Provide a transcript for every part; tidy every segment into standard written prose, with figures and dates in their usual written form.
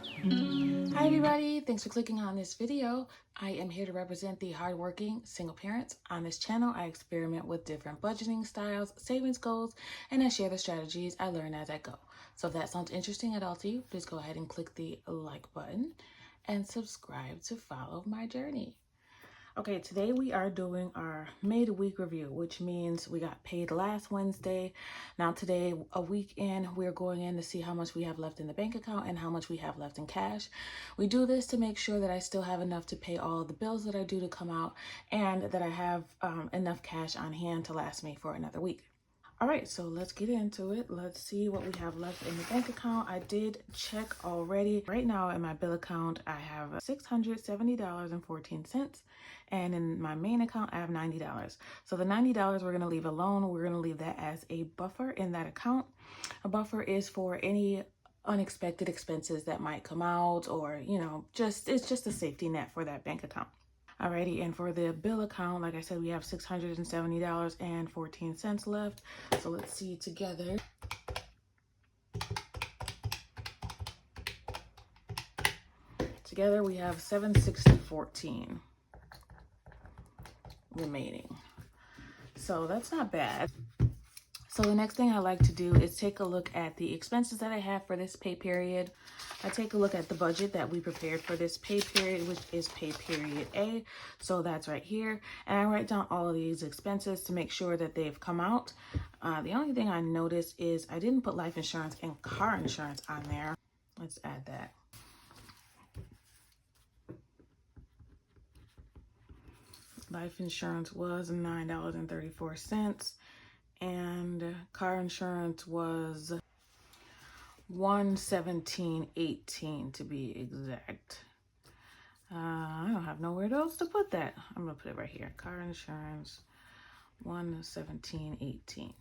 Hi everybody, thanks for clicking on this video. I am here to represent the hardworking single parents. On this channel, I experiment with different budgeting styles, savings goals, and I share the strategies I learn as I go. So if that sounds interesting at all to you, please go ahead and click the like button and subscribe to follow my journey. Okay, today we are doing our midweek review, which means we got paid last Wednesday. Now today, a week in, we're going in to see how much we have left in the bank account and how much we have left in cash. We do this to make sure that I still have enough to pay all the bills that are due to come out and that I have enough cash on hand to last me for another week. All right, so let's get into it. Let's see what we have left in the bank account. I did check already. Right now in my bill account, I have $670.14. And in my main account, I have $90. So the $90 we're gonna leave alone. We're gonna leave that as a buffer in that account. A buffer is for any unexpected expenses that might come out, or, it's just a safety net for that bank account. Alrighty, and for the bill account, like I said, we have $670.14 left. So let's see together. Together we have $760.14 remaining. So that's not bad. So the next thing I like to do is take a look at the expenses that I have for this pay period. I take a look at the budget that we prepared for this pay period, which is pay period A. So that's right here. And I write down all of these expenses to make sure that they've come out. The only thing I noticed is I didn't put life insurance and car insurance on there. Let's add that. Life insurance was $9.34. And car insurance was $117.18 to be exact. I don't have nowhere else to put that. I'm gonna put it right here. Car insurance, $117.18.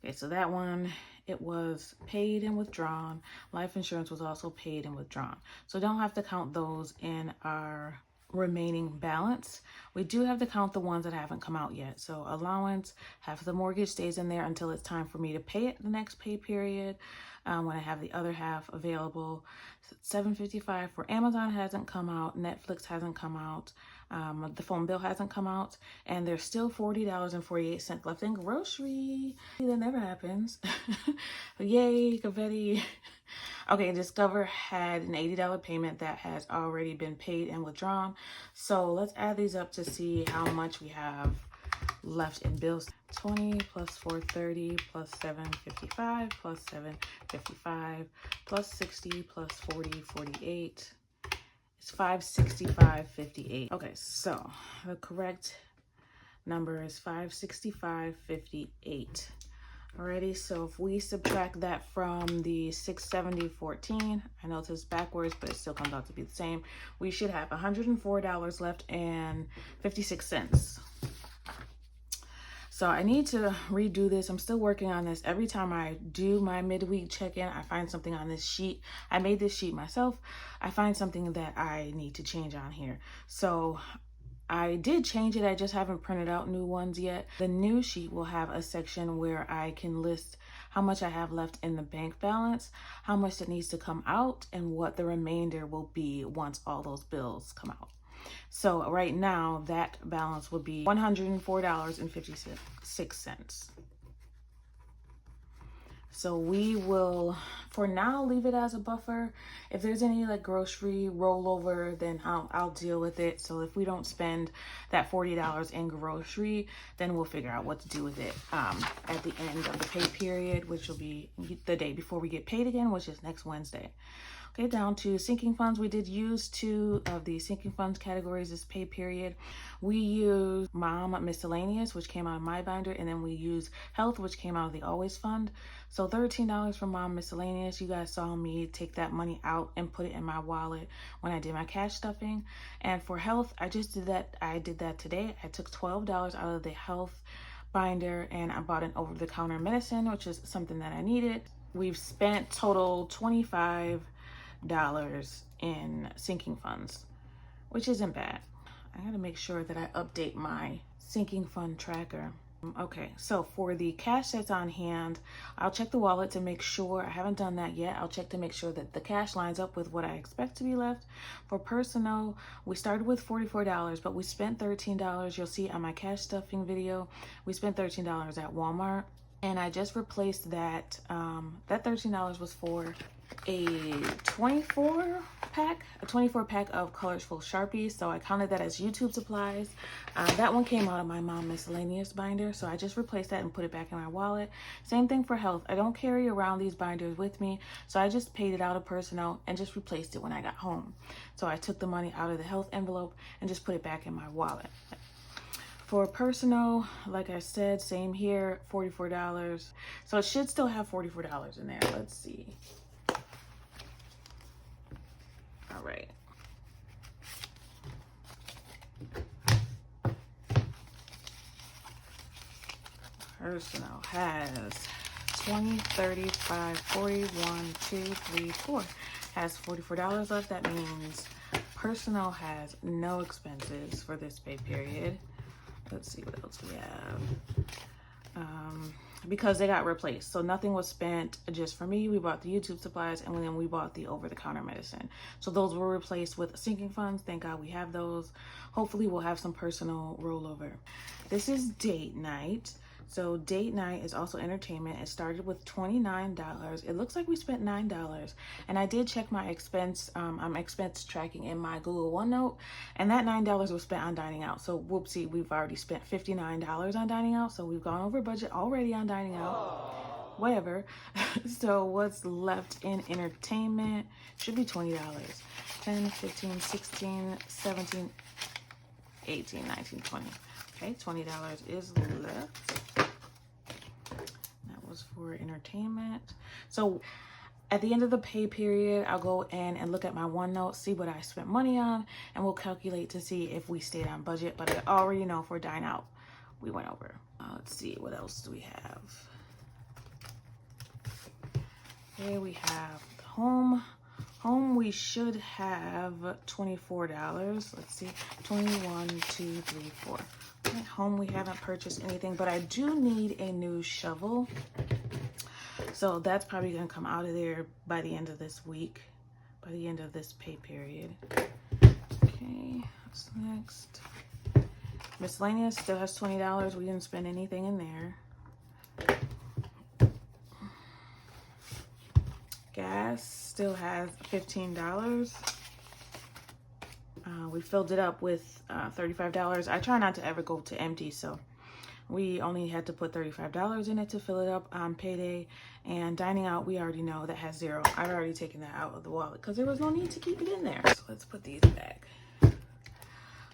Okay, so that one, it was paid and withdrawn. Life insurance was also paid and withdrawn. So don't have to count those in our remaining balance. We do have to count the ones that haven't come out yet. So allowance, half the mortgage stays in there until it's time for me to pay it the next pay period, when I have the other half available. $755 for Amazon hasn't come out, Netflix hasn't come out, the phone bill hasn't come out, and there's still $40.48 left in grocery. That never happens. Yay, confetti. Okay, Discover had an $80 payment that has already been paid and withdrawn. So let's add these up to see how much we have left in bills. 20 plus 430 plus 755 plus 755 plus 60 plus 40, 48. It's 565.58. Okay, so the correct number is 565.58. Alrighty, so if we subtract that from the 670.14, I know it's backwards, but it still comes out to be the same. We should have $104 left and 56 cents. So I need to redo this. I'm still working on this. Every time I do my midweek check-in, I find something on this sheet. I made this sheet myself. I find something that I need to change on here. So I did change it. I just haven't printed out new ones yet. The new sheet will have a section where I can list how much I have left in the bank balance, how much that needs to come out, and what the remainder will be once all those bills come out. So right now, that balance would be $104.56. So we will, for now, leave it as a buffer. If there's any like grocery rollover, then I'll deal with it. So if we don't spend that $40 in grocery, then we'll figure out what to do with it at the end of the pay period, which will be the day before we get paid again, which is next Wednesday. Okay, down to sinking funds. We did use 2 of the sinking funds categories this pay period. We used Mom Miscellaneous, which came out of my binder, and then we used Health, which came out of the Always Fund. So $13 for Mom Miscellaneous. You guys saw me take that money out and put it in my wallet when I did my cash stuffing. And for Health, I just did that. I did that today. I took $12 out of the Health binder and I bought an over-the-counter medicine, which is something that I needed. We've spent total $25 in sinking funds, which isn't bad. I gotta make sure that I update my sinking fund tracker. Okay, so for the cash that's on hand, I'll check the wallet to make sure. I haven't done that yet. I'll check to make sure that the cash lines up with what I expect to be left. For personal, we started with $44, but we spent $13. You'll see on my cash stuffing video, we spent $13 at Walmart. And I just replaced that. That $13 was for a 24 pack of colorful Sharpies. So I counted that as YouTube supplies. That one came out of my mom miscellaneous binder. So I just replaced that and put it back in my wallet. Same thing for health. I don't carry around these binders with me. So I just paid it out of personal and just replaced it when I got home. So I took the money out of the health envelope and just put it back in my wallet. For personal, like I said, same here, $44. So it should still have $44 in there. Let's see. All right. Personal has 20, 35, 41, 2, 3, 4. Has $44 left. That means personal has no expenses for this pay period. Let's see what else we have. Because they got replaced. So nothing was spent just for me. We bought the YouTube supplies and then we bought the over-the-counter medicine. So those were replaced with sinking funds. Thank God we have those. Hopefully we'll have some personal rollover. This is date night. So date night is also entertainment. It started with $29. It looks like we spent $9. And I did check my expense. I'm expense tracking in my Google OneNote. And that $9 was spent on dining out. So whoopsie, we've already spent $59 on dining out. So we've gone over budget already on dining out. Whatever. So what's left in entertainment should be $20. 10, 15, 16, 17, 18, 19, 20. Okay, $20 is left. That was for entertainment. So at the end of the pay period, I'll go in and look at my OneNote, see what I spent money on, and we'll calculate to see if we stayed on budget. But I already know for dine out, we went over. Let's see, what else do we have? Here we have home. Home, we should have $24. Let's see, 21, 2, 3, 4. At home, we haven't purchased anything, but I do need a new shovel. So that's probably going to come out of there by the end of this week, by the end of this pay period. Okay, what's next? Miscellaneous still has $20. We didn't spend anything in there. Gas still has $15. We filled it up with $35. I try not to ever go to empty, so we only had to put $35 in it to fill it up on payday. And dining out, we already know that has $0. I've already taken that out of the wallet because there was no need to keep it in there. So let's put these back.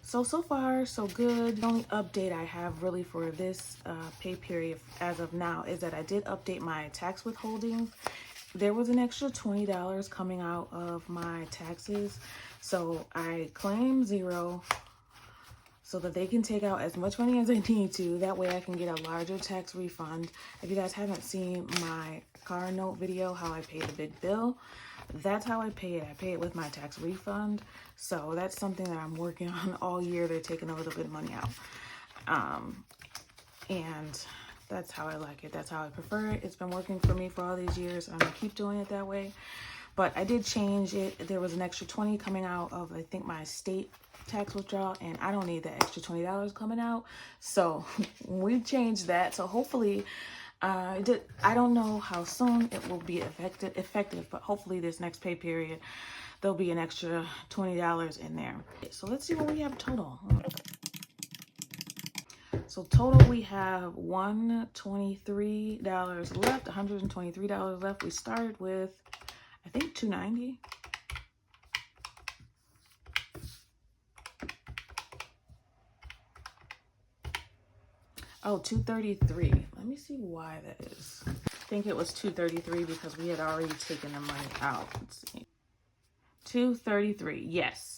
So far, so good. The only update I have really for this pay period as of now is that I did update my tax withholding. There was an extra $20 coming out of my taxes. So I claim $0 so that they can take out as much money as I need to. That way I can get a larger tax refund. If you guys haven't seen my car note video, how I pay the big bill, that's how I pay it. I pay it with my tax refund. So that's something that I'm working on all year. They're taking a little bit of money out. And that's how I like it. That's how I prefer it. It's been working for me for all these years. I'm gonna keep doing it that way. But I did change it. There was an extra $20 coming out of, I think, my state tax withdrawal, and I don't need that extra $20 coming out. So we changed that. So hopefully, I don't know how soon it will be effective, but hopefully this next pay period, there'll be an extra $20 in there. So let's see what we have total. So total, we have $123 left, $123 left. We started with, I think, $290. Oh, $233. Let me see why that is. I think it was $233 because we had already taken the money out. Let's see. $233. Yes.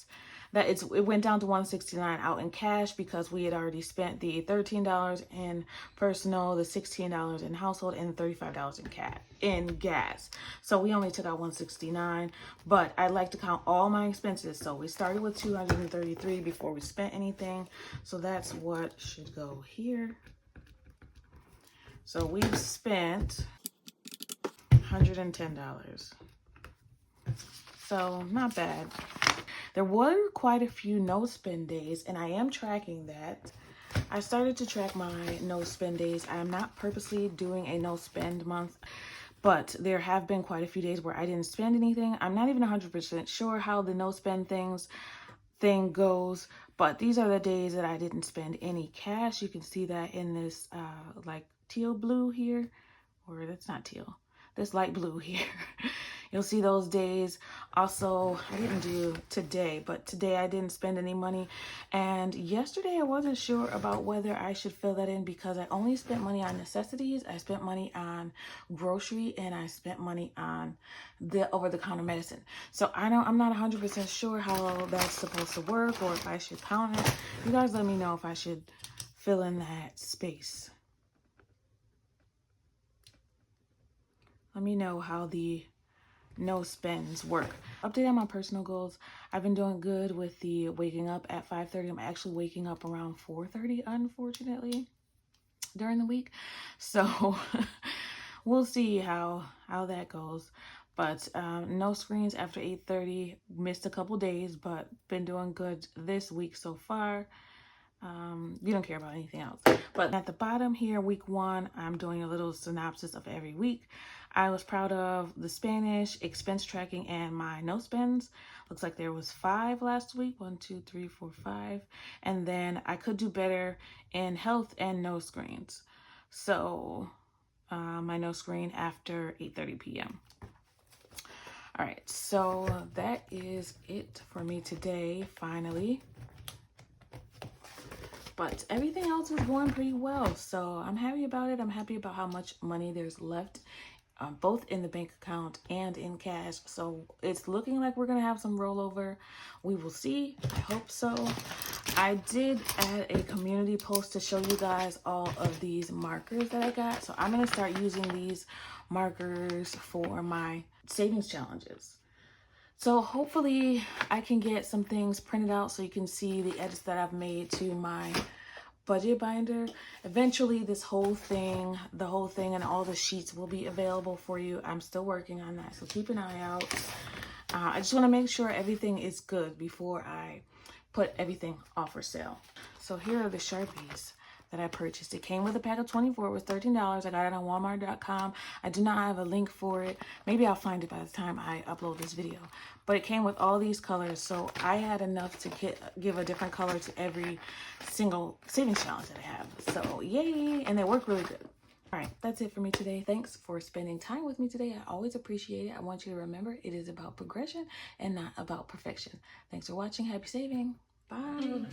It went down to $169 out in cash because we had already spent the $13 in personal, the $16 in household, and the $35 in gas. So we only took out $169, but I like to count all my expenses. So we started with $233 before we spent anything. So that's what should go here. So we've spent $110. So not bad. There were quite a few no spend days, and I am tracking that. I started to track my no spend days. I am not purposely doing a no spend month, but there have been quite a few days where I didn't spend anything. I'm not even 100% sure how the no spend thing goes, but these are the days that I didn't spend any cash. You can see that in this like teal blue here, or that's not teal, this light blue here. You'll see those days. Also, I didn't do today, but today I didn't spend any money. And yesterday I wasn't sure about whether I should fill that in because I only spent money on necessities. I spent money on grocery, and I spent money on the over-the-counter medicine. So I'm not 100% sure how that's supposed to work, or if I should count it. You guys let me know if I should fill in that space. Let me know how the no spends work. Update on my personal goals. I've been doing good with the waking up at 5:30. I'm actually waking up around 4:30, unfortunately, during the week. So we'll see how that goes. But no screens after 8:30. Missed a couple days, but been doing good this week so far. You don't care about anything else. But at the bottom here, week 1, I'm doing a little synopsis of every week. I was proud of the Spanish, expense tracking, and my no spends. Looks like there was 5 last week. 1, 2, 3, 4, 5. And then I could do better in health and no screens. So my no screen after 8:30 p.m. All right, so that is it for me today, finally. But everything else is going pretty well, so I'm happy about it. I'm happy about how much money there's left, both in the bank account and in cash. So it's looking like we're gonna have some rollover. We will see. I hope so. I did add a community post to show you guys all of these markers that I got. So I'm gonna start using these markers for my savings challenges. So hopefully I can get some things printed out so you can see the edits that I've made to my budget binder. Eventually the whole thing and all the sheets will be available for you. I'm still working on that, so keep an eye out. I just want to make sure everything is good before I put everything off for sale. So here are the Sharpies that I purchased. It came with a pack of 24. It was $13. I got it on Walmart.com. I do not have a link for it. Maybe I'll find it by the time I upload this video. But it came with all these colors, so I had enough to give a different color to every single savings challenge that I have. So yay! And they work really good. All right, that's it for me today. Thanks for spending time with me today. I always appreciate it. I want you to remember it is about progression and not about perfection. Thanks for watching. Happy saving. Bye.